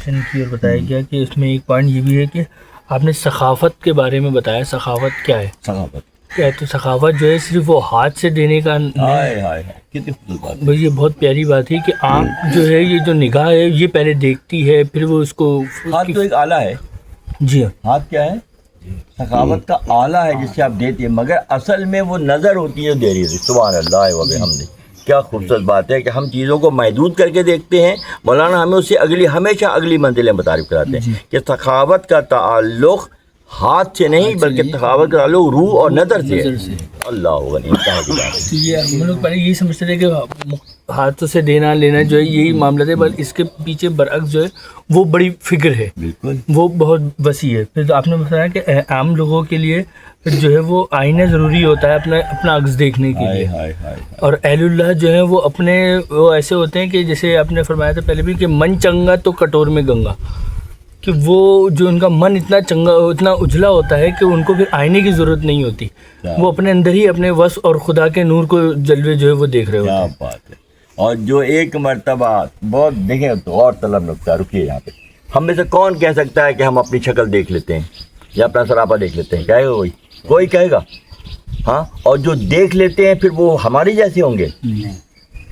Question کی اور بتایا گیا کہ اس میں ایک پوائنٹ یہ بھی ہے کہ آپ نے ثقافت کے بارے میں بتایا. ثقافت کیا ہے؟ ثقافت کیا ہے؟ تو ثقافت جو ہے صرف وہ ہاتھ سے دینے کا کتنی خوبصورت بات بھائی یہ بہت پیاری بات ہے کہ آنکھ جو ہے یہ جو نگاہ ہے یہ پہلے دیکھتی ہے پھر وہ اس کو ہاتھ تو ایک آلہ ہے. جی ہاں ہاتھ کیا ہے؟ ثقافت کا آلہ ہے جس سے آپ دیتے ہیں، مگر اصل میں وہ نظر ہوتی ہے دے رہی ہے. سبحان اللہ و بحمدہ. کیا خوبصورت بات ہے کہ ہم چیزوں کو محدود کر کے دیکھتے ہیں. مولانا ہمیں اس سے ہمیشہ اگلی منزلیں متعارف کراتے ہیں کہ ثقافت کا تعلق ہاتھ سے نہیں بلکہ ثقافت کا تعلق روح اور نظر سے ہے. اللہ غنی. تو یہ ہم لوگ پہلے یہی سمجھتے تھے کہ ہاتھوں سے دینا لینا جو ہے یہی معاملہ ہے، بل اس کے پیچھے برعکس جو ہے وہ بڑی فکر ہے، بالکل وہ بہت وسیع ہے. پھر آپ نے بتایا کہ عام لوگوں کے لیے جو ہے وہ آئینہ ضروری ہوتا ہے اپنا عکس دیکھنے کے لیے، اور اہل اللہ جو ہے وہ اپنے وہ ایسے ہوتے ہیں کہ جیسے آپ نے فرمایا تھا پہلے بھی کہ من چنگا تو کٹور میں گنگا، کہ وہ جو ان کا من اتنا چنگا اتنا اجلا ہوتا ہے کہ ان کو پھر آئینے کی ضرورت نہیں ہوتی، وہ اپنے اندر ہی اپنے وس اور خدا کے نور کو جلوے جو ہے وہ دیکھ رہے ہوتے ہیں. کیا بات ہے. اور جو ایک مرتبہ بہت دیکھیں تو اور طلب نکتہ رکیے یہاں پہ، ہم میں سے کون کہہ سکتا ہے کہ ہم اپنی شکل دیکھ لیتے ہیں یا اپنا سراپا دیکھ لیتے ہیں؟ کہے گا کوئی کہے گا؟ ہاں. اور جو دیکھ لیتے ہیں پھر وہ ہماری جیسے ہوں گے،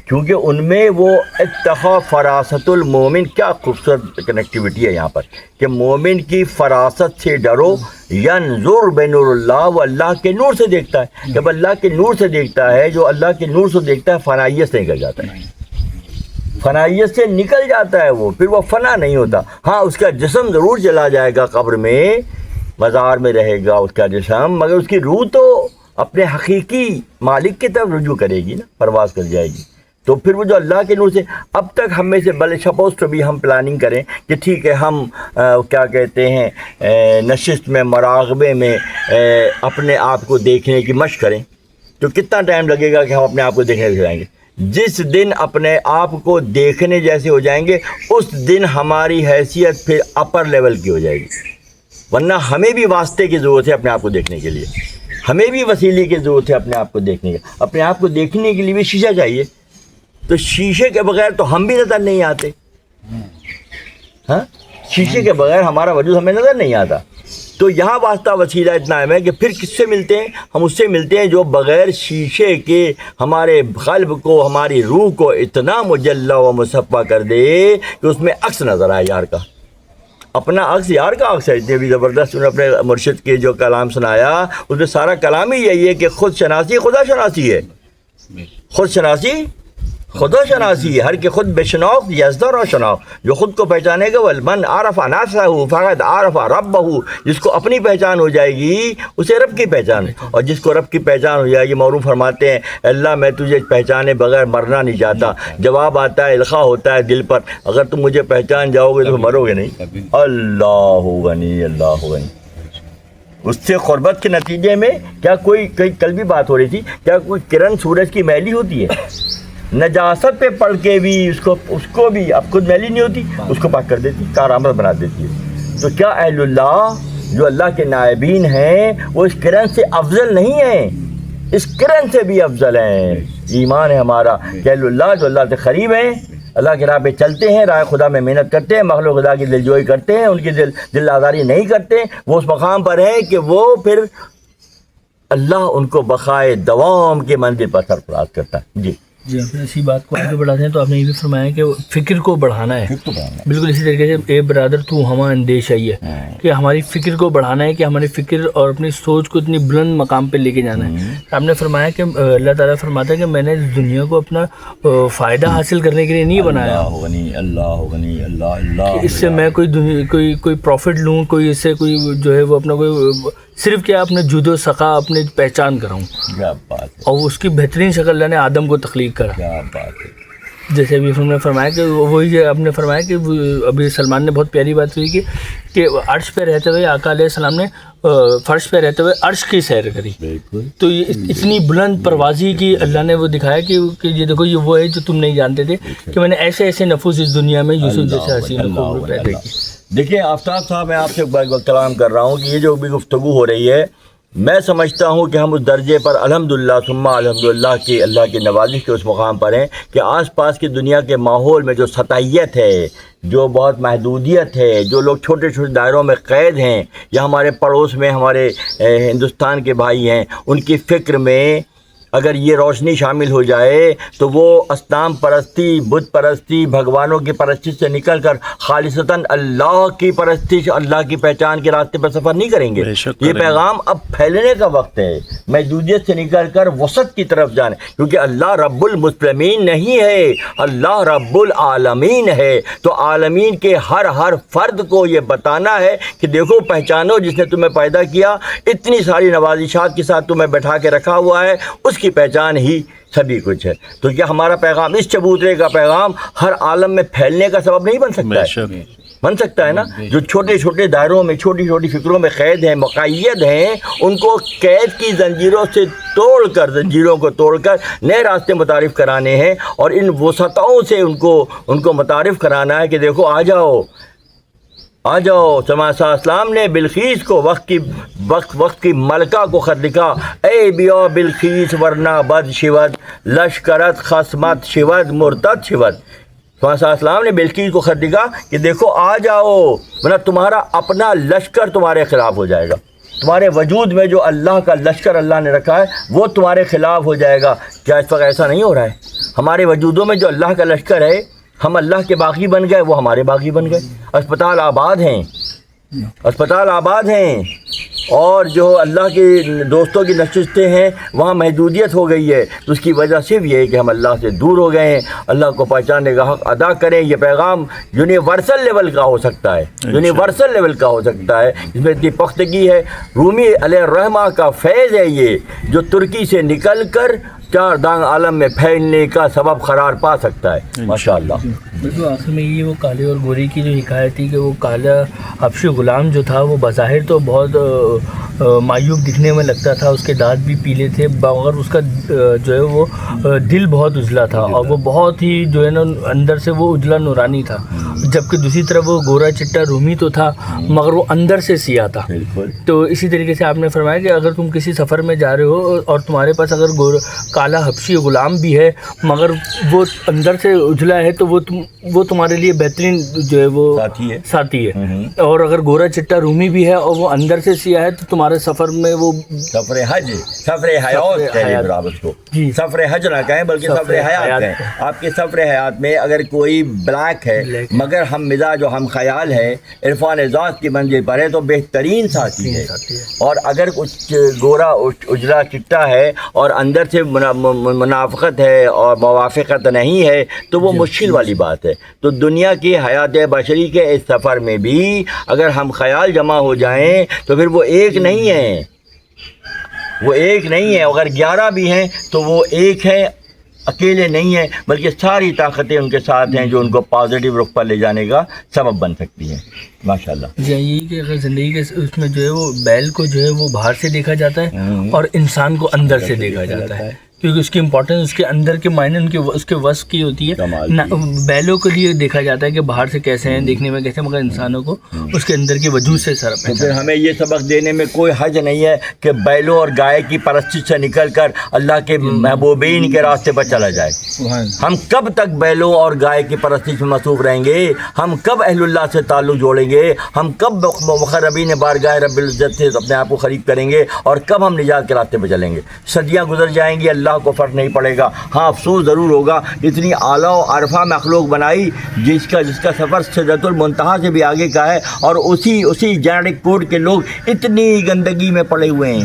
کیونکہ ان میں وہ اتقا فراست المومن. کیا خوبصورت کنیکٹیوٹی ہے یہاں پر کہ مومن کی فراست سے ڈرو. ینظر بنور اللہ، وہ اللہ کے نور سے دیکھتا ہے. جب اللہ کے نور سے دیکھتا ہے، جو اللہ کے نور سے دیکھتا ہے فنائیت سے نکل جاتا ہے. فنائیت سے نکل جاتا ہے وہ، پھر وہ فنا نہیں ہوتا. ہاں اس کا جسم ضرور چلا جائے گا قبر میں، مزار میں رہے گا اس کا جسم، مگر اس کی روح تو اپنے حقیقی مالک کی طرف رجوع کرے گی نا، پرواز کر جائے گی. تو پھر وہ جو اللہ کے نور سے اب تک ہم میں سے بلے سپوز تو بھی ہم پلاننگ کریں کہ ٹھیک ہے ہم کیا کہتے ہیں نشست میں مراقبے میں اپنے آپ کو دیکھنے کی مشق کریں، تو کتنا ٹائم لگے گا کہ ہم اپنے آپ کو دیکھنے لگ جائیں گے؟ جس دن اپنے آپ کو دیکھنے جیسے ہو جائیں گے اس دن ہماری حیثیت پھر اپر لیول کی ہو جائے گی. ورنہ ہمیں بھی واسطے کی ضرورت ہے اپنے آپ کو دیکھنے کے لیے، ہمیں بھی وسیلے کی ضرورت ہے اپنے آپ کو دیکھنے کے. اپنے آپ کو دیکھنے کے لیے بھی شیشہ چاہیے، تو شیشے کے بغیر تو ہم بھی نظر نہیں آتے. ہاں شیشے کے بغیر ہمارا وجود ہمیں نظر نہیں آتا. تو یہاں واسطہ وسیلہ اتنا ہے کہ پھر کس سے ملتے ہیں؟ ہم اس سے ملتے ہیں جو بغیر شیشے کے ہمارے قلب کو، ہماری روح کو اتنا مجلہ و مصفہ کر دے کہ اس میں عکس نظر آئے یار کا. اپنا عکس یار کا عکس ہے. اتنے بھی زبردست انہوں نے اپنے مرشد کے جو کلام سنایا اس میں سارا کلام ہی یہی ہے کہ خود شناسی خدا شناسی ہے. خود شناسی خدا شناسی ہے. ہر کے خود بے شناخت یزدر و شناخت. جو خود کو پہچانے گا من عرف نفسہ فقد عرف ربہ، جس کو اپنی پہچان ہو جائے گی اسے رب کی پہچان. اور جس کو رب کی پہچان ہو جائے گی، مولانا فرماتے ہیں اللہ میں تجھے پہچانے بغیر مرنا نہیں چاہتا. جواب آتا ہے القاء ہوتا ہے دل پر، اگر تم مجھے پہچان جاؤ گے تو مرو گے نہیں. اللہ غنی اللہ غنی. اس سے قربت کے نتیجے میں کیا کل بھی بات ہو رہی تھی، کیا کوئی کرن سورج کی میلی ہوتی ہے؟ نجاست پہ پڑھ کے بھی اس کو بھی اب خود میلی نہیں ہوتی، اس کو پاک کر دیتی، کارآمد بنا دیتی ہے. تو کیا اہل اللہ جو اللہ کے نائبین ہیں وہ اس کرن سے افضل نہیں ہیں؟ اس کرن سے بھی افضل ہیں. ایمان ہے ہمارا کہ اہل اللہ جو اللہ سے قریب ہیں، اللہ کی راہ پہ چلتے ہیں، راہ خدا میں محنت کرتے ہیں، مخلوق خدا کی دلجوئی کرتے ہیں، ان کی دل آزاری نہیں کرتے، وہ اس مقام پر ہیں کہ وہ پھر اللہ ان کو بقائے دوام کے منزل پر سرفراز کرتا ہے. جی آپ نے اسی بات کو آگے بڑھاتے ہیں تو آپ نے یہ بھی فرمایا کہ فکر کو بڑھانا ہے. بالکل اسی طریقے سے اے برادر تو ہما اندیش ہے کہ ہماری فکر کو بڑھانا ہے، کہ ہماری فکر اور اپنی سوچ کو اتنی بلند مقام پہ لے کے جانا ہے. آپ نے فرمایا کہ اللہ تعالیٰ فرماتا ہے کہ میں نے دنیا کو اپنا فائدہ حاصل کرنے کے لیے نہیں بنایا، اللہ غنی اللہ اللہ اس سے میں کوئی پروفٹ لوں، کوئی اس سے کوئی جو ہے وہ اپنا کوئی صرف کیا اپنے جود و سخا اپنے پہچان کراؤں. کیا بات ہے. اور اس کی بہترین شکل اللہ نے آدم کو تخلیق کرا. کیا بات ہے. جیسے ابھی ہم نے فرمایا کہ وہی آپ نے فرمایا کہ ابھی سلمان نے بہت پیاری بات ہوئی کہ عرش پہ رہتے ہوئے آقا علیہ السلام نے فرش پہ رہتے ہوئے عرش کی سیر کری. تو یہ اتنی بلند پروازی کی اللہ نے وہ دکھایا کہ یہ دیکھو یہ وہ ہے جو تم نہیں جانتے تھے کہ میں نے ایسے ایسے نفوس اس دنیا میں یوسف جیسے حسین کو پیدا کی. دیکھیں آفتاب صاحب، میں آپ سے کلام کر رہا ہوں کہ یہ جو بھی گفتگو ہو رہی ہے، میں سمجھتا ہوں کہ ہم اس درجے پر الحمدللہ ثم الحمدللہ کی اللہ کی نوازش کے اس مقام پر ہیں کہ آس پاس کی دنیا کے ماحول میں جو سطحیت ہے، جو بہت محدودیت ہے، جو لوگ چھوٹے چھوٹے دائروں میں قید ہیں، یا ہمارے پڑوس میں ہمارے ہندوستان کے بھائی ہیں، ان کی فکر میں اگر یہ روشنی شامل ہو جائے تو وہ اصنام پرستی، بت پرستی، بھگوانوں کی پرستش سے نکل کر خالصتاً اللہ کی پرستش، اللہ کی پہچان کے راستے پر سفر نہیں کریں گے۔ یہ پیغام اب پھیلنے کا وقت ہے، محدودیت سے نکل کر وسط کی طرف جانے، کیونکہ اللہ رب المسلمین نہیں ہے، اللہ رب العالمین ہے۔ تو عالمین کے ہر فرد کو یہ بتانا ہے کہ دیکھو، پہچانو جس نے تمہیں پیدا کیا، اتنی ساری نوازشات کے ساتھ تمہیں بٹھا کے رکھا ہوا ہے، اس کی پہچان ہی سبھی کچھ ہے۔ تو کیا ہمارا پیغام، اس چبوترے کا پیغام ہر عالم میں پھیلنے کا سبب نہیں بن سکتا ہے؟ بن سکتا ہے نا؟ جو چھوٹے چھوٹے دائروں میں، چھوٹی چھوٹی فکروں میں قید ہیں، مقید ہیں، ان کو قید کی زنجیروں سے توڑ کر، زنجیروں کو توڑ کر نئے راستے متعارف کرانے ہیں، اور ان وسطوں سے ان کو متعارف کرانا ہے کہ دیکھو، آ جاؤ آ جاؤ۔ سماسا اسلام نے بلقیس کو وقت کی ملکہ کو خط لکھا، اے بیا بلقیس ورنہ بد شود، لشکرت خصمت شود مرتد شود۔ سماسا اسلام نے بلقیس کو خط لکھا کہ دیکھو، آ جاؤ، ورنہ تمہارا اپنا لشکر تمہارے خلاف ہو جائے گا۔ تمہارے وجود میں جو اللہ کا لشکر اللہ نے رکھا ہے وہ تمہارے خلاف ہو جائے گا۔ کیا اس وقت ایسا نہیں ہو رہا ہے؟ ہمارے وجودوں میں جو اللہ کا لشکر ہے، ہم اللہ کے باغی بن گئے، وہ ہمارے باغی بن گئے۔ اسپتال آباد ہیں، اسپتال آباد ہیں، اور جو اللہ کے دوستوں کی نشستیں ہیں وہاں محدودیت ہو گئی ہے۔ تو اس کی وجہ صرف یہ ہے کہ ہم اللہ سے دور ہو گئے ہیں۔ اللہ کو پہچاننے کا حق ادا کریں۔ یہ پیغام یونیورسل لیول کا ہو سکتا ہے، یونیورسل لیول کا ہو سکتا ہے، اس میں اتنی پختگی ہے۔ رومی علیہ الرحمہ کا فیض ہے یہ، جو ترکی سے نکل کر چار دانگ عالم میں پھیلنے کا سبب قرار پا سکتا ہے۔ ماشاءاللہ۔ بالکل آخر میں یہ وہ کالے اور گورے کی جو حکایت تھی کہ وہ کالا حبشی غلام جو تھا وہ بظاہر تو بہت معیوب دکھنے میں لگتا تھا، اس کے دانت بھی پیلے تھے، مگر اس کا جو ہے وہ دل بہت اجلا تھا، اور وہ بہت ہی جو ہے نا اندر سے وہ اجلا نورانی تھا۔ جبکہ دوسری طرف وہ گورا چٹا رومی تو تھا، مگر وہ اندر سے سیاہ تھا۔ تو اسی طریقے سے آپ نے فرمایا کہ اگر تم کسی سفر میں جا رہے ہو اور تمہارے پاس اگر کالا حبشی غلام بھی ہے مگر وہ اندر سے اجلا ہے، تو وہ تمہارے لیے بہترین جو ہے وہ ساتھی ہے۔ اور اگر گورا چٹا رومی بھی ہے اور وہ اندر سے سیاہ ہے، تو تمہارے سفر میں وہ سفر حج، سفر حیات کہیں برابر کو، سفر حج نہ کہیں بلکہ سفر حیات کہیں۔ آپ کے سفر حیات میں اگر کوئی بلیک ہے مگر ہم مزاج و ہم خیال ہے، عرفان ذات کی منزل پر ہے، تو بہترین ساتھی ہے۔ اور اگر کچھ گورا اجلا چٹا ہے اور اندر سے منافقت ہے اور موافقت نہیں ہے، تو وہ مشکل والی بات ہے۔ تو دنیا کی حیات بشری کے اس سفر میں بھی اگر ہم خیال جمع ہو جائیں تو پھر وہ ایک نہیں ہیں، وہ ایک نہیں ہیں۔ اگر 11 بھی ہیں تو وہ ایک ہیں، اکیلے نہیں ہیں، بلکہ ساری طاقتیں ان کے ساتھ ہیں جو ان کو پازیٹیو رخ پر لے جانے کا سبب بن سکتی ہیں۔ ماشاءاللہ۔ یہی کہ اگر زندگی کے اس میں جو ہے وہ بیل کو جو ہے وہ باہر سے دیکھا جاتا ہے اور انسان کو اندر سے دیکھا جاتا ہے، کیونکہ اس کی امپورٹنس اس کے اندر کے معنی اس کے وصف کی ہوتی ہے۔ بیلوں کے لیے دیکھا جاتا ہے کہ باہر سے کیسے ہیں، دیکھنے میں کیسے ہیں، مگر انسانوں کو اس کے اندر کے وجود سے سر پہ۔ پھر ہمیں یہ سبق دینے میں کوئی حرج نہیں ہے کہ بیلوں اور گائے کی پرستش سے نکل کر اللہ کے محبوبین کے راستے پر چلا جائے۔ ہم کب تک بیلوں اور گائے کی پرستش میں مصروف رہیں گے؟ ہم کب اہل اللہ سے تعلق جوڑیں گے؟ ہم کب مقربین بارگاہ رب العزت سے اپنے آپ کو قریب کریں گے؟ اور کب ہم نجات کے راستے پہ چلیں گے؟ صدیاں گزر جائیں گی، اللہ کو فرق نہیں پڑے گا۔ ہاں، افسوس ضرور ہوگا، اتنی اعلیٰ و عرفہ مخلوق بنائی جس کا سفر سدرۃ المنتہا سے بھی آگے کا ہے، اور اسی جینیٹک کوڈ کے لوگ اتنی گندگی میں پڑے ہوئے ہیں،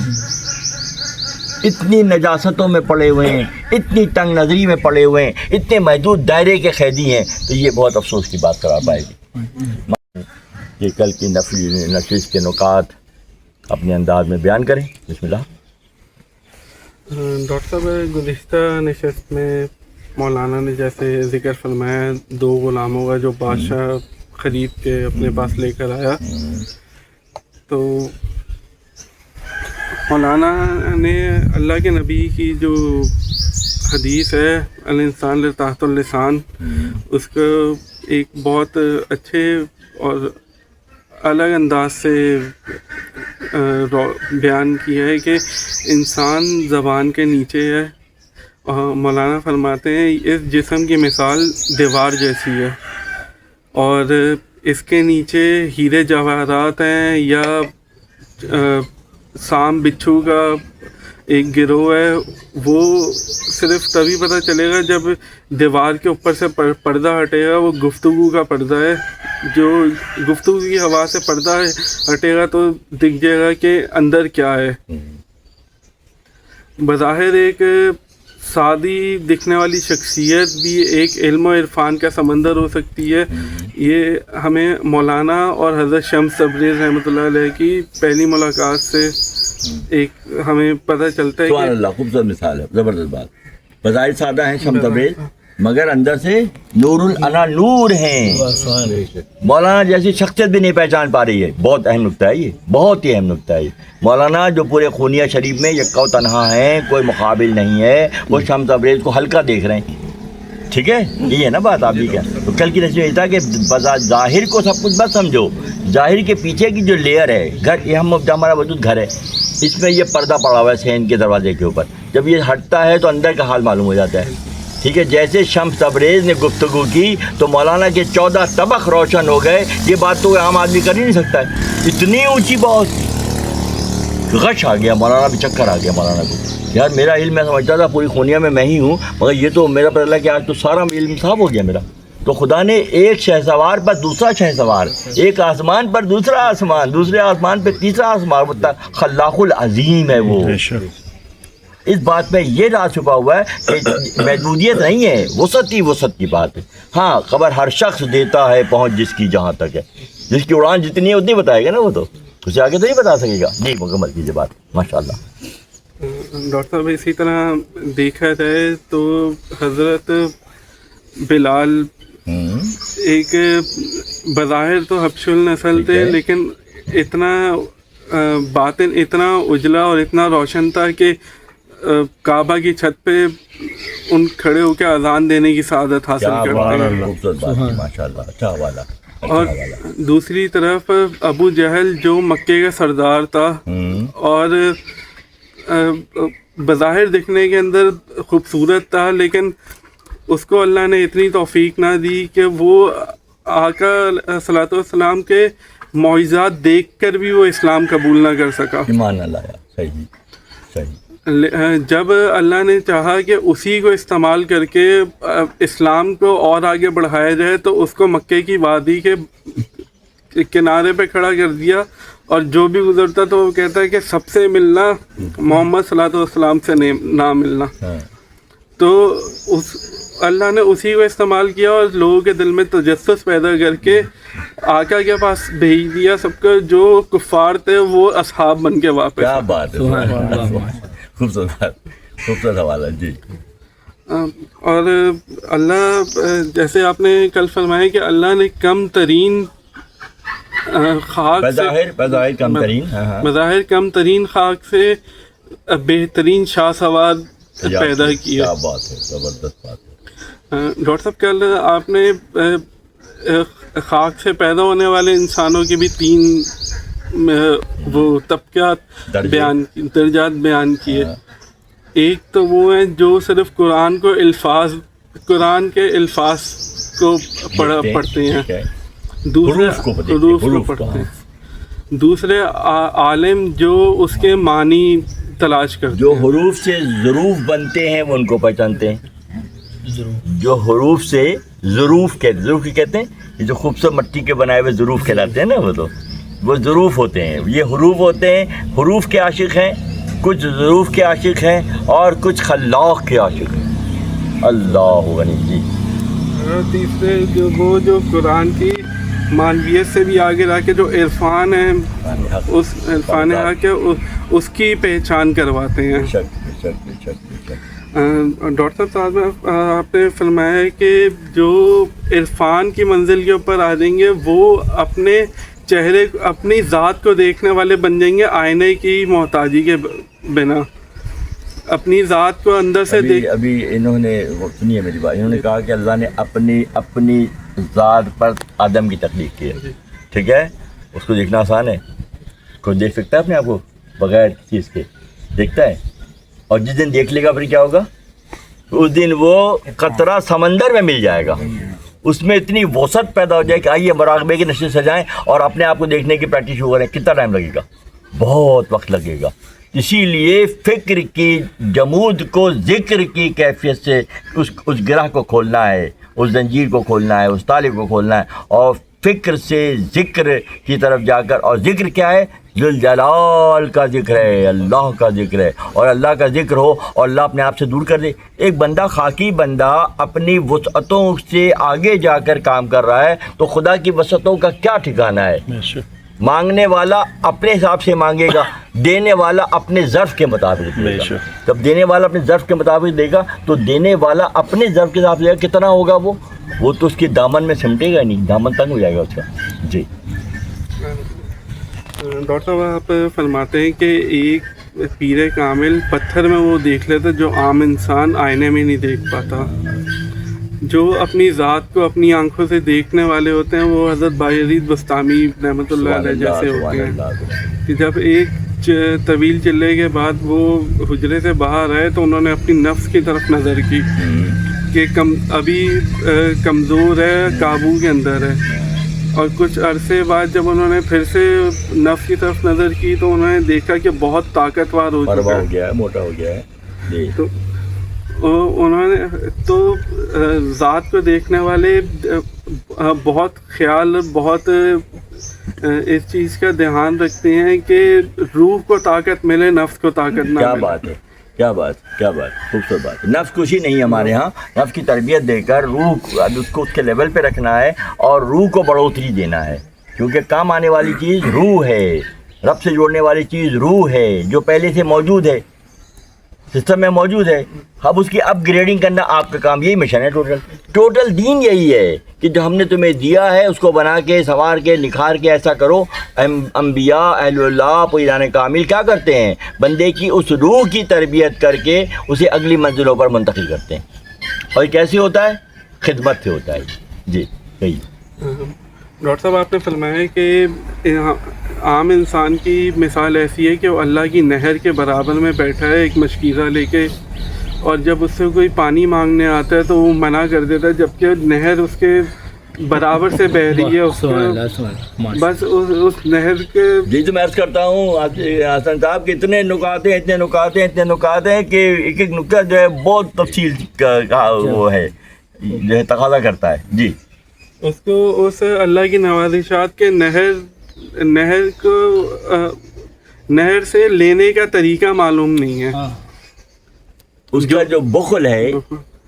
اتنی نجاستوں میں پڑے ہوئے ہیں، اتنی تنگ نظری میں پڑے ہوئے ہیں، اتنے محدود دائرے کے قیدی ہیں۔ تو یہ بہت افسوس کی بات قرار پائے گی۔ یہ کل کی نشست کے نکات اپنے انداز میں بیان کریں۔ بسم اللہ۔ ڈاکٹر صاحب، گزشتہ نشست میں مولانا نے جیسے ذکر فرمایا 2 غلاموں کا جو بادشاہ خرید کے اپنے پاس لے کر آیا، تو مولانا نے اللہ کے نبی کی جو حدیث ہے الانسان لتحت اللسان، اس کو ایک بہت اچھے اور الگ انداز سے بیان کیا ہے کہ انسان زبان کے نیچے ہے، اور مولانا فرماتے ہیں اس جسم کی مثال دیوار جیسی ہے، اور اس کے نیچے ہیرے جواہرات ہیں یا سام بچھو کا ایک گروہ ہے. وہ صرف تبھی پتہ چلے گا جب دیوار کے اوپر سے پردہ ہٹے گا. وہ گفتگو کا پردہ ہے. جو گفتگو کی ہوا سے پردہ ہٹے گا تو دکھ جائے گا کہ اندر کیا ہے. بظاہر ایک سادی دکھنے والی شخصیت بھی ایک علم و عرفان کا سمندر ہو سکتی ہے. یہ ہمیں مولانا اور حضرت شمس تبریز رحمۃ اللہ علیہ کی پہلی ملاقات سے ایک ہمیں پتہ چلتا ہے. سبحان اللہ, خوبصورت مثال ہے, زبردست بات. بظاہر سادہ ہیں شمس تبریز مگر اندر سے نور العلا نور ہیں. مولانا جیسی شخصیت بھی نہیں پہچان پا رہی ہے. بہت اہم نکتہ ہے یہ, بہت ہی اہم نکتہ ہے یہ. مولانا جو پورے خونیہ شریف میں یکا و تنہا ہیں, کوئی مقابل نہیں ہے, وہ شمس تبریز کو ہلکا دیکھ رہے ہیں. ٹھیک ہے, یہ ہے نا بات آپ کی. کیا تو کل کی رسم یہ تھا کہ ظاہر کو سب کچھ بس سمجھو, ظاہر کے پیچھے کی جو لیئر ہے, گھر یہ ہمارا وجود گھر ہے, اس میں یہ پردہ پڑا ہوا ہے سین کے دروازے کے اوپر. جب یہ ہٹتا ہے تو اندر کا حال معلوم ہو جاتا ہے. ٹھیک ہے, جیسے شمس تبریز نے گفتگو کی تو مولانا کے 14 طبق روشن ہو گئے. یہ بات تو عام آدمی کر ہی نہیں سکتا ہے, اتنی اونچی بہت. غش آ گیا مولانا بھی, چکر آ گیا مولانا کو. یار میرا علم میں سمجھتا تھا پوری خونیہ میں ہی ہوں, مگر یہ تو میرا پتہ چلا کہ آج تو سارا علم صاف ہو گیا میرا. تو خدا نے ایک شہسوار پر دوسرا شہسوار, ایک آسمان پر دوسرا آسمان, دوسرے آسمان پہ تیسرا آسمان, خلاق العظیم ہے وہ. اس بات میں یہ راز چھپا ہوا ہے کہ محدودیت نہیں ہے, وسعت ہی وسعت کی بات ہے. ہاں خبر ہر شخص دیتا ہے پہنچ جس کی جہاں تک ہے, جس کی اڑان جتنی ہے اتنی بتائے گا نا, وہ تو اسے آگے تو نہیں بتا سکے گا. جی مکمل کیجیے بات, ماشاء اللہ. ڈاکٹر صاحب اسی طرح دیکھا جائے تو حضرت بلال ایک بظاہر تو حبش النسل تھے, لیکن اتنا باطن اتنا اجلا اور اتنا روشن تھا کہ کعبہ کی چھت پہ ان کھڑے ہو کے اذان دینے کی سعادت حاصل کرتے ہیں. اور دوسری طرف ابو جہل جو مکے کا سردار تھا اور بظاہر دکھنے کے اندر خوبصورت تھا, لیکن اس کو اللہ نے اتنی توفیق نہ دی کہ وہ آقا صلاۃ والسلام کے معجزات دیکھ کر بھی وہ اسلام قبول نہ کر سکا. ایمان اللہ, صحیح صحیح. جب اللہ نے چاہا کہ اسی کو استعمال کر کے اسلام کو اور آگے بڑھایا جائے تو اس کو مکے کی وادی کے کنارے پہ کھڑا کر دیا, اور جو بھی گزرتا تو وہ کہتا ہے کہ سب سے ملنا محمد صلی اللہ علیہ وسلم سے نہ ملنا. تو اللہ نے اسی کو استعمال کیا اور لوگوں کے دل میں تجسس پیدا کر کے آقا کے پاس بھیج دیا سب کو. جو کفار تھے وہ اصحاب بن کے واپس. کیا بات ہے, خوبصورت حوالہ. جی. اور اللہ جیسے آپ نے کل فرمایا کہ اللہ نے کم ترین خاک بظاہر کم ترین خاک سے بہترین شاہ سوار پیدا کیا. کیا بات ہے, زبردست بات ہے. ڈاکٹر صاحب کل آپ نے خاک سے پیدا ہونے والے انسانوں کے بھی 3 وہ طبقات درجات بیان کیے. ایک تو وہ ہیں جو صرف قرآن کے الفاظ کو پڑھتے ہیں, حروف کو پڑھتے ہیں. دوسرے عالم جو اس کے معنی تلاش کرتے ہیں, جو حروف سے ظروف بنتے ہیں وہ ان کو پہچانتے ہیں. جو حروف سے ظروف کہتے ہیں, یہ جو خوبصورت مٹی کے بنائے ہوئے ظروف کہلاتے ہیں نا, وہ ظروف ہوتے ہیں. یہ حروف ہوتے ہیں, حروف کے عاشق ہیں, کچھ ظروف کے عاشق ہیں اور کچھ خلاق کے عاشق ہیں. اللہ غنی. جی. تیسرے جو قرآن کی معنویت سے بھی آگے لا کے جو عرفان ہے, اس عرفان حق ہے, اس کی پہچان کرواتے ہیں. ڈاکٹر صاحب آپ نے فرمایا ہے کہ جو عرفان کی منزل کے اوپر آ جائیں گے وہ اپنے چہرے اپنی ذات کو دیکھنے والے بن جائیں گے آئینے کی محتاجی کے بنا, اپنی ذات کو اندر سے ابھی انہوں نے سنیے میری بات, انہوں نے کہا کہ اللہ نے اپنی ذات پر آدم کی تخلیق کی ہے. ٹھیک ہے, اس کو دیکھنا آسان ہے, کوئی دیکھ سکتا ہے اپنے آپ کو بغیر چیز کے, دیکھتا ہے. اور جس دن دیکھ لے گا پھر کیا ہوگا, اس دن وہ قطرہ سمندر میں مل جائے گا. اس میں اتنی وسعت پیدا ہو جائے کہ آئیے مراقبے کی نشست سجائیں اور اپنے آپ کو دیکھنے کی پریکٹس شروع کریں. کتنا ٹائم لگے گا؟ بہت وقت لگے گا. اسی لیے فکر کی جمود کو ذکر کی کیفیت سے اس گرہ کو کھولنا ہے, اس زنجیر کو کھولنا ہے, اس تالے کو کھولنا ہے, اور فکر سے ذکر کی طرف جا کر. اور ذکر کیا ہے؟ ذوالجلال کا ذکر ہے, اللہ کا ذکر ہے. اور اللہ کا ذکر ہو اور اللہ اپنے آپ سے دور کر دے. ایک بندہ, خاکی بندہ, اپنی وسعتوں سے آگے جا کر کام کر رہا ہے تو خدا کی وسعتوں کا کیا ٹھکانہ ہے؟ مانگنے والا اپنے حساب سے مانگے گا, دینے والا اپنے ظرف کے مطابق دے گا. جب دینے والا اپنے ظرف کے مطابق دے گا تو دینے والا اپنے ظرف کے حساب سے دے گا. کتنا ہوگا وہ تو اس کے دامن میں سمٹے گا نہیں, دامن تنگ ہو جائے گا اس کا. جی ڈاکٹر صاحب, آپ فرماتے ہیں کہ ایک پیر کامل پتھر میں وہ دیکھ لیتا جو عام انسان آئینے میں نہیں دیکھ پاتا. جو اپنی ذات کو اپنی آنکھوں سے دیکھنے والے ہوتے ہیں وہ حضرت بایزید بستامی رحمۃ اللہ علیہ جیسے ہوتے ہیں کہ جب ایک طویل چلے کے بعد وہ حجرے سے باہر آئے تو انہوں نے اپنی نفس کی طرف نظر کی کہ ابھی کمزور ہے, قابو کے اندر ہے. اور کچھ عرصے بعد جب انہوں نے پھر سے نفس کی طرف نظر کی تو انہوں نے دیکھا کہ بہت طاقتور ہو چکا ہے, موٹا ہو گیا ہے. تو انہوں نے تو ذات کو دیکھنے والے بہت خیال, بہت اس چیز کا دھیان رکھتے ہیں کہ روح کو طاقت ملے, نفس کو طاقت نہ ملے. کیا بات ہے, کیا بات, خوبصورت بات. نفس کشی نہیں ہمارے ہاں. نفس کی تربیت دے کر روح اس کو اس کے لیول پہ رکھنا ہے اور روح کو بڑھوتری دینا ہے, کیونکہ کام آنے والی چیز روح ہے, رب سے جوڑنے والی چیز روح ہے جو پہلے سے موجود ہے, سسٹم میں موجود ہے. اب اس کی اپ گریڈنگ کرنا آپ کا کام. یہی مشن ہے ٹوٹل دین یہی ہے کہ جو ہم نے تمہیں دیا ہے اس کو بنا کے, سنوار کے, نکھار کے ایسا کرو. انبیاء, اہل اللہ, پیران کامل کیا کرتے ہیں؟ بندے کی اس روح کی تربیت کر کے اسے اگلی منزلوں پر منتقل کرتے ہیں. اور یہ کیسے ہوتا ہے؟ خدمت سے ہوتا ہے. جی کہیے. ڈاکٹر صاحب, آپ نے فرمایا کہ عام انسان کی مثال ایسی ہے کہ وہ اللہ کی نہر کے برابر میں بیٹھا ہے ایک مشکیزہ لے کے, اور جب اس سے کوئی پانی مانگنے آتا ہے تو وہ منع کر دیتا ہے جبکہ نہر اس کے برابر سے بہہ رہی ہے. بس اس نہر کے. جی تو میں عرض کرتا ہوں حسن صاحب کہ اتنے نکات ہیں کہ ایک ایک نکتہ جو ہے بہت تفصیل کا وہ ہے, جو ہے تقاضا کرتا ہے. جی اس کو اس اللہ کی نوازشات کے نہر سے لینے کا طریقہ معلوم نہیں ہے. اس کا جو بخل ہے,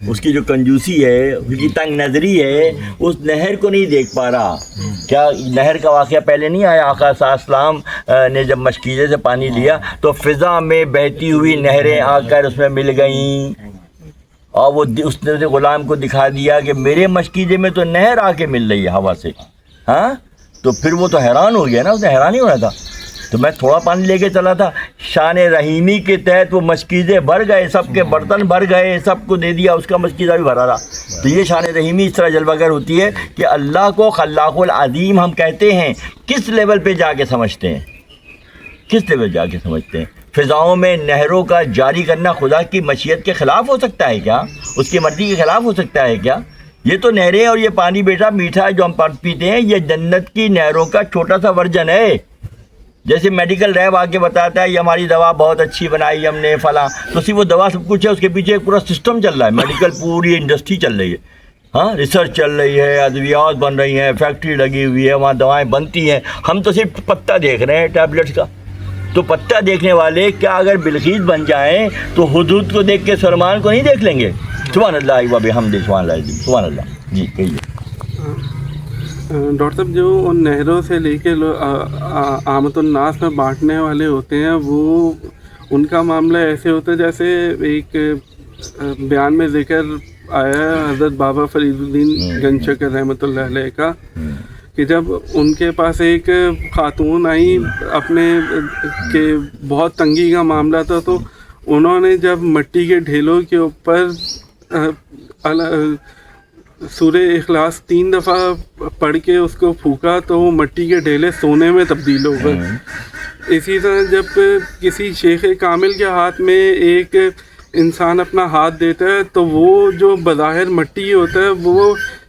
اس کی جو کنجوسی ہے, اس کی تنگ نظری ہے, اس نہر کو نہیں دیکھ پا رہا. کیا نہر کا واقعہ پہلے نہیں آیا؟ آقا صلی اللہ علیہ وسلم نے جب مشکیزے سے پانی لیا تو فضا میں بہتی ہوئی نہریں آ کر اس میں مل گئیں, اور وہ اس نے غلام کو دکھا دیا کہ میرے مشکیزے میں تو نہر آ کے مل رہی ہے ہوا سے. ہاں تو پھر وہ تو حیران ہو گیا نا, اس نے حیران ہی ہونا تھا. تو میں تھوڑا پانی لے کے چلا تھا, شان رحیمی کے تحت وہ مشکیزے بھر گئے, سب کے برتن بھر گئے, سب کو دے دیا, اس کا مشکیزہ بھی بھرا رہا. تو یہ شان رحیمی اس طرح جلوہ گر ہوتی ہے کہ اللہ کو خلاق العظیم ہم کہتے ہیں. کس لیول پہ جا کے سمجھتے ہیں, کس لیول جا کے سمجھتے ہیں؟ فضاؤں میں نہروں کا جاری کرنا خدا کی مشیت کے خلاف ہو سکتا ہے کیا؟ اس کی مرضی کے خلاف ہو سکتا ہے کیا؟ یہ تو نہریں اور یہ پانی بیٹا میٹھا ہے جو ہم پیتے ہیں, یہ جنت کی نہروں کا چھوٹا سا ورژن ہے. جیسے میڈیکل ریب آ کے بتاتا ہے یہ ہماری دوا بہت اچھی بنائی ہم نے فلاں, تو صرف وہ دوا سب کچھ ہے, اس کے پیچھے ایک پورا سسٹم چل رہا ہے. میڈیکل پوری انڈسٹری چل رہی ہے, ہاں ریسرچ چل رہی ہے, ادویات بن رہی ہیں, فیکٹری لگی ہوئی ہے, وہاں دوائیں بنتی ہیں. ہم تو صرف پتہ دیکھ رہے ہیں ٹیبلٹس کا. تو پتہ دیکھنے والے کیا اگر بلقیس بن جائیں تو حدود کو دیکھ کے سلمان کو نہیں دیکھ لیں گے؟ سبحان اللہ و بحمدہ, سبحان اللہ, سبحان اللہ. جی کہیے. ڈاکٹر صاحب, جو ان نہروں سے لے کے عامت الناس میں بانٹنے والے ہوتے ہیں وہ ان کا معاملہ ایسے ہوتا ہے جیسے ایک بیان میں ذکر آیا ہے حضرت بابا فرید الدین گنج شکر رحمۃ اللہ علیہ کا, کہ جب ان کے پاس ایک خاتون آئی اپنے کہ بہت تنگی کا معاملہ تھا, تو انہوں نے جب مٹی کے ڈھیلوں کے اوپر سورہ اخلاص 3 دفعہ پڑھ کے اس کو پھونکا تو وہ مٹی کے ڈھیلے سونے میں تبدیل ہو گئے. اسی طرح جب کسی شیخ کامل کے ہاتھ میں ایک انسان اپنا ہاتھ دیتا ہے تو وہ جو بظاہر مٹی ہوتا ہے وہ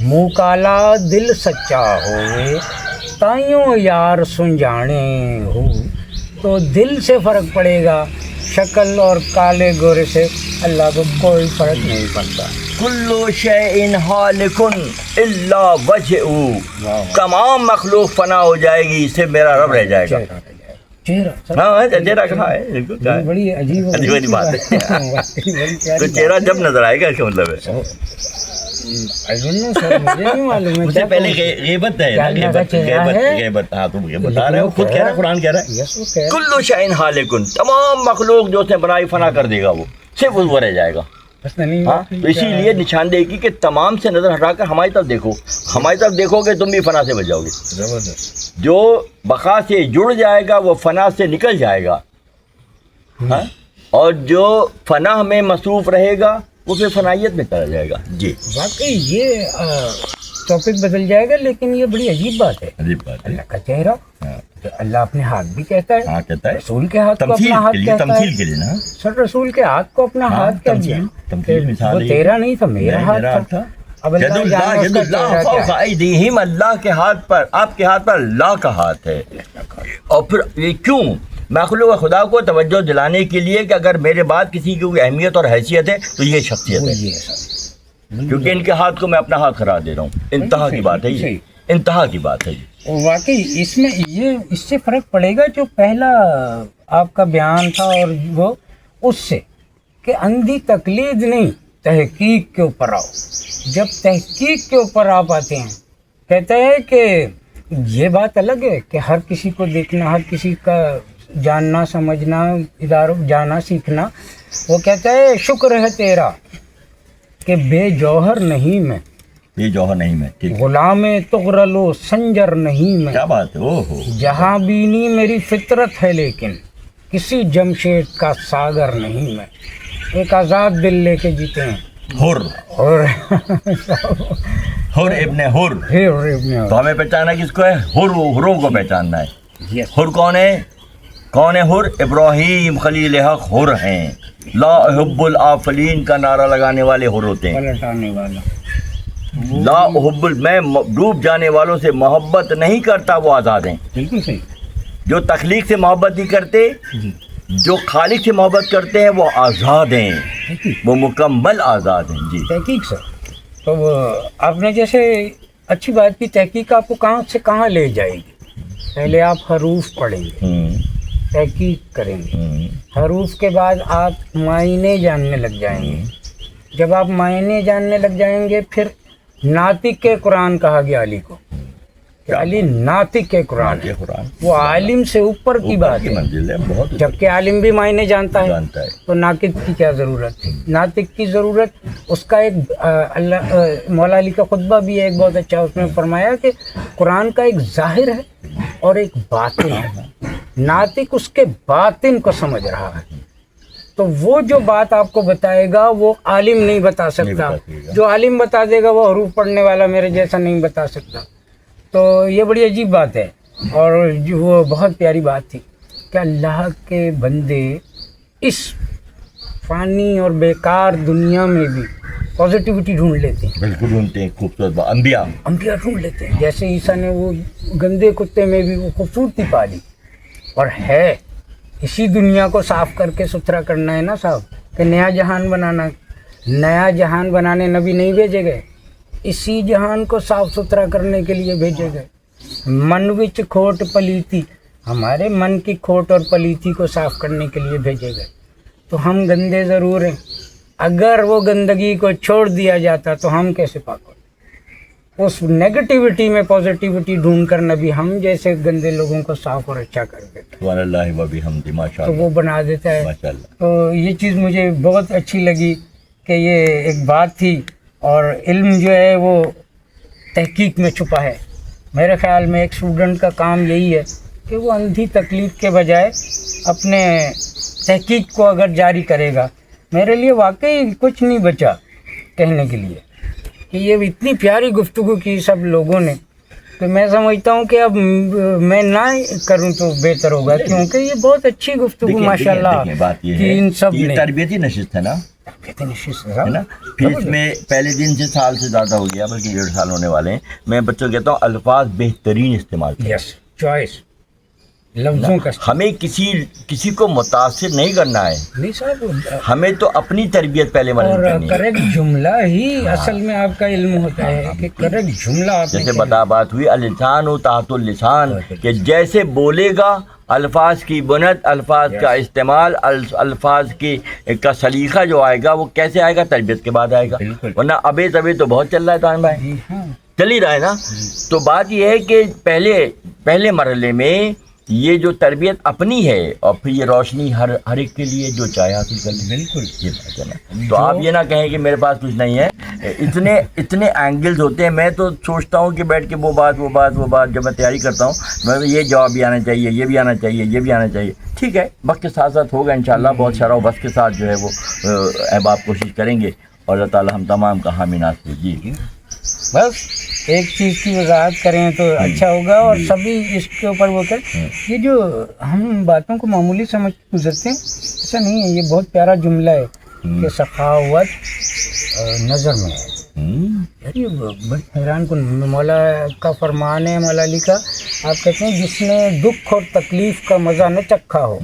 منہ کالا دل سچا ہوئے تائیوں یار سنجانے ہو. تو دل سے فرق پڑے گا، شکل اور کالے گورے سے اللہ کو کوئی فرق نہیں پڑتا. کل شیء ہالک الا وجہہ، تمام مخلوق فنا ہو جائے گی، اس سے میرا رب رہ جائے گا. چہرہ ہاں چہرہ کہاں ہے؟ بالکل کہاں ہے؟ بڑی عجیب والی بات ہے. تو چہرہ جب نظر آئے گا اس کا مطلب ہے مجھے نہیں معلوم اس سے پہلے غیبت ہے نا، غیبت. ہاں تم یہ بتا رہے ہو، خود کہہ رہا ہے، قرآن کہہ رہا ہے کل شیء ہالک، تمام مخلوق جو اس نے بنائی فنا کر دے گا، وہ صرف وہ رہ جائے گا. ہاں تو اسی لیے نشاندہی کی کہ تمام سے نظر ہٹا کر ہماری طرف دیکھو، ہماری طرف دیکھو گے تم بھی فنا سے بچ جاؤ گے. جو بقا سے جڑ جائے گا وہ فنا سے نکل جائے گا، ہاں، اور جو فنا میں مصروف رہے گا وہ پھر فنائیت میں چلا جائے گا. جی واقعی یہ ٹاپک بدل جائے گا، لیکن یہ بڑی عجیب بات ہے. عجیب بات ہے. اللہ کا چہرہ، تو اللہ اپنے ہاتھ بھی کہتا ہے. ہاں کہتا ہے، رسول کے ہاتھ کو تمثیل اپنا ہاتھ کے لیے، کہتا تمثیل ہے. کے لیے نا. سر رسول کے ہاتھ کو اپنا ہاتھ کہہ دیا، تمثیل مثال وہ ہے. تیرا نہیں تھا، میرا ہاتھ تھا. اب ید اللہ اللہ جانے اس ید کا اللہ چہرہ فوق کیا ہے. ایدیہم، اللہ کے ہاتھ پر، آپ کے ہاتھ پر اللہ کا ہاتھ ہے. اور پھر یہ کیوں؟ مخلوق خدا کو توجہ دلانے کے لیے کہ اگر میرے بعد کسی کی کوئی اہمیت اور حیثیت ہے تو یہ شخصیت ہے، یہ سر کیونکہ ان کے ہاتھ کو میں اپنا ہاتھ قرار دے رہا ہوں. انتہا کی بات ہے یہ، انتہا کی بات ہے یہ. واقعی اس میں یہ اس سے فرق پڑے گا جو پہلا آپ کا بیان تھا اور وہ اس سے، کہ اندھی تقلید نہیں، تحقیق کے اوپر آؤ. جب تحقیق کے اوپر آپ آتے ہیں، کہتا ہے کہ یہ بات الگ ہے کہ ہر کسی کو دیکھنا، ہر کسی کا جاننا سمجھنا، اداروں جانا سیکھنا. وہ کہتا ہے شکر ہے تیرا کہ بے جوہر نہیں میں، یہ جوہر نہیں میں. ٹھیک ہے، غلام تغرل و سنجر نہیں میں. کیا بات ہے. او ہو، جہاں بینی میری فطرت ہے لیکن کسی جمشید کا ساگر نہیں میں. ایک آزاد دل لے کے جیتے ہیں. حر، اور حر ابن حر. تو ہمیں پہچانا کس کو ہے؟ حروں کو پہچاننا ہے. حر کون ہے؟ کون ہے حر؟ ابراہیم خلیل حق حر ہیں. لا احب الآفلین کا نعرہ لگانے والے حر ہوتے ہیں. پلٹانے والا. لا احب میں ڈوب جانے والوں سے محبت نہیں کرتا، وہ آزاد ہیں. بالکل صحیح. جو تخلیق سے محبت نہیں کرتے، جو خالق سے محبت کرتے ہیں، وہ آزاد ہیں، وہ مکمل آزاد ہیں. جی تحقیق سر، تو آپ نے جیسے اچھی بات کی، تحقیق آپ کو کہاں سے کہاں لے جائے گی. پہلے آپ حروف پڑھیں گے، تحقیق کریں گے. حروف کے بعد آپ معنی جاننے لگ جائیں گے. جب آپ معنی جاننے لگ جائیں گے، پھر ناطق کے قرآن کہا گیا علی کو، کہ علی ناطق کے قرآن ہے. وہ عالم سے اوپر کی بات ہے، منزل ہے بہت. جبکہ عالم بھی معنی جانتا ہے، جانتا ہے. تو ناطق کی کیا ضرورت تھی. ناطق کی ضرورت اس کا ایک اللہ مولا علی کا خطبہ بھی ہے ایک بہت اچھا، اس میں فرمایا کہ قرآن کا ایک ظاہر ہے اور ایک باطن ہے. ناطق اس کے باطن کو سمجھ رہا ہے، تو وہ جو بات آپ کو بتائے گا وہ عالم نہیں بتا سکتا. جو عالم بتا دے گا وہ حروف پڑھنے والا میرے جیسا نہیں بتا سکتا. تو یہ بڑی عجیب بات ہے، اور جو وہ بہت پیاری بات تھی کہ اللہ کے بندے اس فانی اور بیکار دنیا میں بھی پازیٹیوٹی ڈھونڈ لیتے ہیں. بالکل ڈھونڈتے ہیں. خوبصورت بات. انبیاء ڈھونڈ لیتے ہیں. جیسے عیسیٰ نے وہ گندے کتے میں بھی وہ خوبصورتی پا لی، اور ہے اسی دنیا کو صاف کر کے ستھرا کرنا ہے نا صاحب، کہ نیا جہان بنانا. نیا جہان بنانے نبی نہیں بھیجے گئے، اسی جہان کو صاف ستھرا کرنے کے لیے بھیجے گئے. من وچ کھوٹ پلیتی، ہمارے من کی کھوٹ اور پلیتی کو صاف کرنے کے لیے بھیجے گئے. تو ہم گندے ضرور ہیں، اگر وہ گندگی کو چھوڑ دیا جاتا تو ہم کیسے پاک ہوتے. اس نیگیٹیوٹی میں پازیٹیوٹی ڈھونڈ کر نبی ہم جیسے گندے لوگوں کو صاف اور اچھا کر دیتا ہے. سبحان اللہ و بحمدہ. ماشاء تو اللہ. وہ بنا دیتا ہے. ماشاء اللہ. تو یہ چیز مجھے بہت اچھی لگی کہ یہ ایک بات تھی، اور علم جو ہے وہ تحقیق میں چھپا ہے. میرے خیال میں ایک اسٹوڈنٹ کا کام یہی ہے کہ وہ اندھی تقلید کے بجائے اپنے تحقیق کو اگر جاری کرے گا. میرے لیے واقعی کچھ نہیں بچا کہنے کے لیے کہ یہ اتنی پیاری گفتگو کی سب لوگوں نے، کہ میں سمجھتا ہوں کہ اب میں نہ کروں تو بہتر ہوگا، کیونکہ یہ بہت اچھی گفتگو ماشاء اللہ بات یہ کہ ہے ان سب یہ نے تربیتی نشست ہے نا. کہتے ہیں نشچت سزا ہے نا. پھر اس میں پہلے دن سے سال سے زیادہ ہو گیا بلکہ 1.5 سال ہونے والے ہیں. میں بچوں کو کہتا ہوں الفاظ بہترین استعمال کریں. یس چوائس لفظوں کا ہمیں کسی کو متاثر نہیں کرنا ہے. نہیں صاحب. ہمیں تو اپنی تربیت پہلے مرحلے اور کرنی ہے. کریکٹ جملہ ہی اصل میں آپ کا علم ہوتا ہے کہ کریکٹ جملہ آپ نے جیسے بات ہوئی اللسان و تحت اللسان کہ جیسے بولے گا الفاظ کی بنت، الفاظ کا استعمال، الفاظ کا سلیقہ جو آئے گا وہ کیسے آئے گا؟ تربیت کے بعد آئے گا. ورنہ ابے تبے تو بہت چل رہا ہے طاہر بھائی، چل ہی رہا ہے نا. تو بات یہ ہے کہ پہلے مرحلے میں یہ جو تربیت اپنی ہے اور پھر یہ روشنی ہر ایک کے لیے جو چاہے حاصل کر لیں. بالکل یہ بات ہے نا. تو آپ یہ نہ کہیں کہ میرے پاس کچھ نہیں ہے. اتنے اینگلز ہوتے ہیں. میں تو سوچتا ہوں کہ بیٹھ کے وہ بات جب میں تیاری کرتا ہوں میں یہ جواب بھی آنا چاہیے، یہ بھی آنا چاہیے، یہ بھی آنا چاہیے. ٹھیک ہے، وقت کے ساتھ ساتھ ہوگا انشاءاللہ. بہت شرح و بس کے ساتھ جو ہے وہ احباب کوشش کریں گے اور اللہ تعالی ہم تمام کا حامی ناصر. جی بس ایک چیز کی وضاحت کریں تو اچھا ہوگا اور سبھی اس کے اوپر وہ کریں. یہ جو ہم باتوں کو معمولی سمجھ گزرتے ہیں ایسا نہیں ہے. یہ بہت پیارا جملہ ہے کہ سخاوت نظر میں ہے. یار یہ بڑی حیران کن مولا کا فرمان ہے. مولا علی کا آپ کہتے ہیں جس نے دکھ اور تکلیف کا مزہ نہ چکھا ہو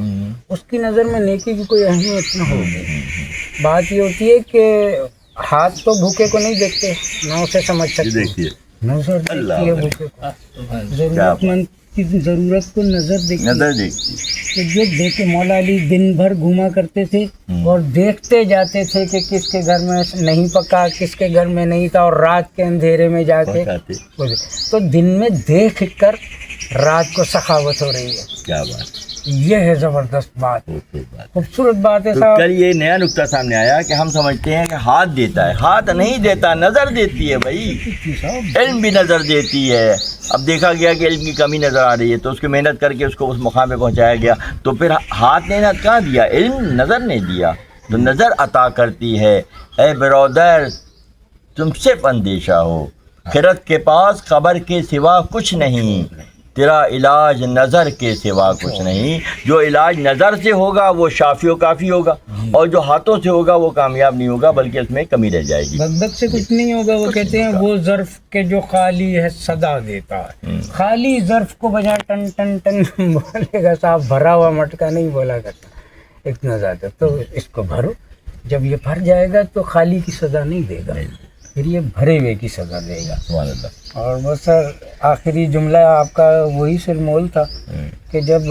اس کی نظر میں نیکی کی کوئی اہمیت نہ ہوگی. بات یہ ہوتی ہے کہ ہاتھ تو بھوکے کو نہیں دیکھتے، نہ اسے سمجھ سکتے، نظر دیکھتی ہے بھوکے کو، ضرورت مند کی ضرورت کو نظر دیکھتی. تو جو دیکھے مولا علی دن بھر گھوما کرتے تھے اور دیکھتے جاتے تھے کہ کس کے گھر میں نہیں پکا، کس کے گھر میں نہیں تھا، اور رات کے اندھیرے میں جا کے تو دن میں دیکھ کر رات کو سخاوت ہو رہی ہے. کیا بات، یہ ہے زبردست بات، خوبصورت بات ہے صاحب. کل یہ نیا نقطہ سامنے آیا کہ ہم سمجھتے ہیں کہ ہاتھ دیتا ہے. ہاتھ نہیں دیتا، نظر دیتی ہے بھائی. علم بھی نظر دیتی ہے. اب دیکھا گیا کہ علم کی کمی نظر آ رہی ہے تو اس کی محنت کر کے اس کو اس مقام پہ پہنچایا گیا. تو پھر ہاتھ نے کہاں دیا؟ علم نظر نے دیا. تو نظر عطا کرتی ہے. اے برادر تم صرف اندیشہ ہو، خرد کے پاس خبر کے سوا کچھ نہیں، تیرا علاج نظر کے سوا کچھ نہیں. جو علاج نظر سے ہوگا وہ شافی و کافی ہوگا، اور جو ہاتھوں سے ہوگا وہ کامیاب نہیں ہوگا بلکہ اس میں کمی رہ جائے گی. بغبغ سے کچھ نہیں ہوگا. وہ کہتے ہیں وہ ظرف کے جو خالی ہے صدا دیتا ہے. خالی ظرف کو بجائے ٹن ٹن ٹن بولے گا صاحب، بھرا ہوا مٹکا نہیں بولا کرتا اتنا زیادہ. تو اس کو بھرو، جب یہ بھر جائے گا تو خالی کی سزا نہیں دے گا، پھر یہ بھرے ہوئے کی سزا دے گا. سبحان اللہ. اور بس سر آخری جملہ آپ کا وہی سرمول تھا کہ جب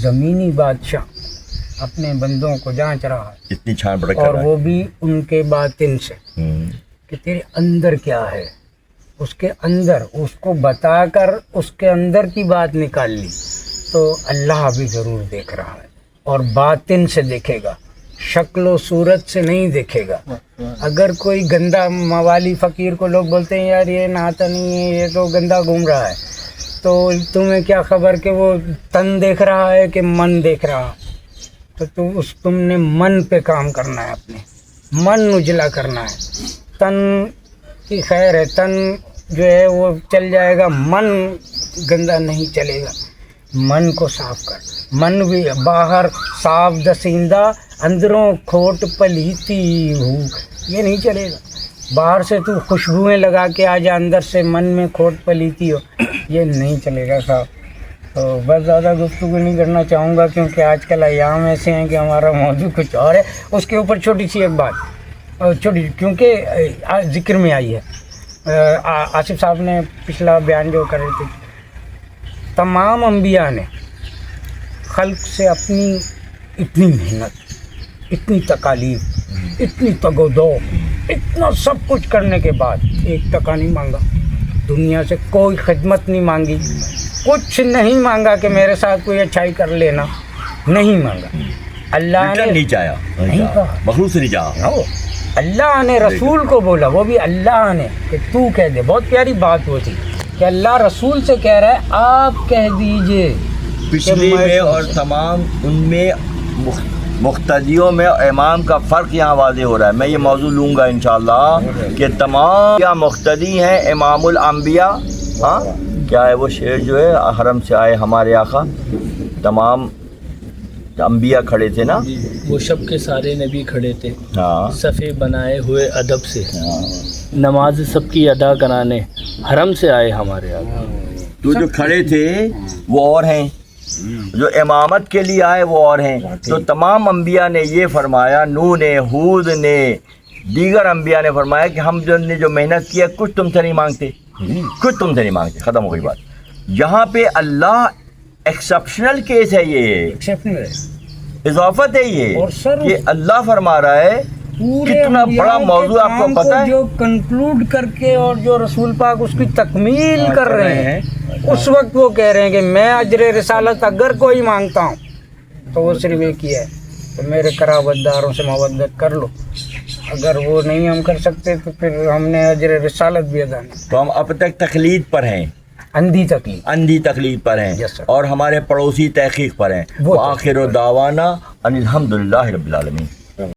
زمینی بادشاہ اپنے بندوں کو جانچ رہا ہے اتنی چھان پڑک اور وہ بھی ان کے باطن سے کہ تیرے اندر کیا ہے، اس کے اندر اس کو بتا کر اس کے اندر کی بات نکال لی، تو اللہ بھی ضرور دیکھ رہا ہے اور باطن سے دیکھے گا، شکل و صورت سے نہیں دیکھے گا. اگر کوئی گندا موالی فقیر کو لوگ بولتے ہیں یار یہ نہاتا نہیں ہے، یہ تو گندا گھوم رہا ہے، تو تمہیں کیا خبر کہ وہ تن دیکھ رہا ہے کہ من دیکھ رہا. تو تم نے من پہ کام کرنا ہے، اپنے من اجلا کرنا ہے. تن کی خیر ہے، تن جو ہے وہ چل جائے گا، من گندا نہیں چلے گا. من کو صاف کر. من بھی باہر صاف دسیندہ، اندروں کھوٹ پلیتی ہوں، یہ نہیں چلے گا. باہر سے تو خوشبوئیں لگا کے آ جا، اندر سے من میں کھوٹ پلیتی ہو، یہ نہیں چلے گا صاحب. تو بس زیادہ گفتگو نہیں کرنا چاہوں گا کیونکہ آج کل ایام ایسے ہیں کہ ہمارا موضوع کچھ اور ہے. اس کے اوپر چھوٹی سی ایک بات، چھوٹی کیونکہ ذکر میں آئی ہے. آصف صاحب نے پچھلا بیان جو کر رہے تھے، تمام انبیاء نے خلق سے اپنی اتنی محنت، اتنی تکالیف، اتنی تگ و دو، اتنا سب کچھ کرنے کے بعد ایک ٹکا نہیں مانگا. دنیا سے کوئی خدمت نہیں مانگی، کچھ نہیں مانگا کہ میرے ساتھ کوئی اچھائی کر لینا، نہیں مانگا. اللہ نے نہیں چاہا، نہیں کہا، مخلوق سے نہیں چاہا. اللہ نے رسول کو بولا، وہ بھی اللہ نے کہ تو کہہ دے. بہت پیاری بات وہ تھی کہ اللہ رسول سے کہہ رہا ہے آپ کہہ دیجئے. پچھلی میں اور تمام ان میں مقتدیوں میں امام کا فرق یہاں واضح ہو رہا ہے. میں یہ موضوع لوں گا انشاءاللہ کہ تمام کیا مقتدی ہیں امام الانبیاء. ہاں کیا ہے وہ شعر جو ہے، حرم سے آئے ہمارے آقا، تمام انبیاء کھڑے تھے نا, وہ شب کے سارے نبی کھڑے تھے ہاں صفے بنائے ہوئے ادب سے, ہاں. نماز سب کی ادا کرانے حرم سے آئے ہمارے آقا. تو جو کھڑے تھے وہ اور ہیں, جو امامت کے لیے آئے وہ اور ہیں. تو تمام انبیاء نے یہ فرمایا, نوح نے, ہود نے, دیگر انبیاء نے فرمایا کہ ہم جو نے جو محنت کی ہے کچھ تم سے نہیں مانگتے, کچھ تم سے نہیں مانگتے. ختم ہو گئی بات. یہاں پہ اللہ ایکسپشنل کیس ہے, یہ اضافت ہے یہ, اور سر کہ اللہ فرما رہا ہے کتنا بڑا موضوع آپ کو پتہ ہے, جو کنکلوڈ کر کے اور جو رسول پاک اس کی تکمیل کر رہے ہیں, اس وقت وہ کہہ رہے ہیں کہ میں اجر رسالت اگر کوئی مانگتا ہوں تو وہ صرف ایک ہی ہے, تو میرے قرابت داروں سے مودت کر لو. اگر وہ نہیں ہم کر سکتے تو پھر ہم نے اجر رسالت بھی ادا نہیں. تو ہم اب تک تقلید پر ہیں, اندھی تکلیف. اندھی تقلید پر ہیں, Yes, sir. اور ہمارے پڑوسی تحقیق پر ہیں. وہ وآخر دعوانا ان الحمدللہ رب العالمین.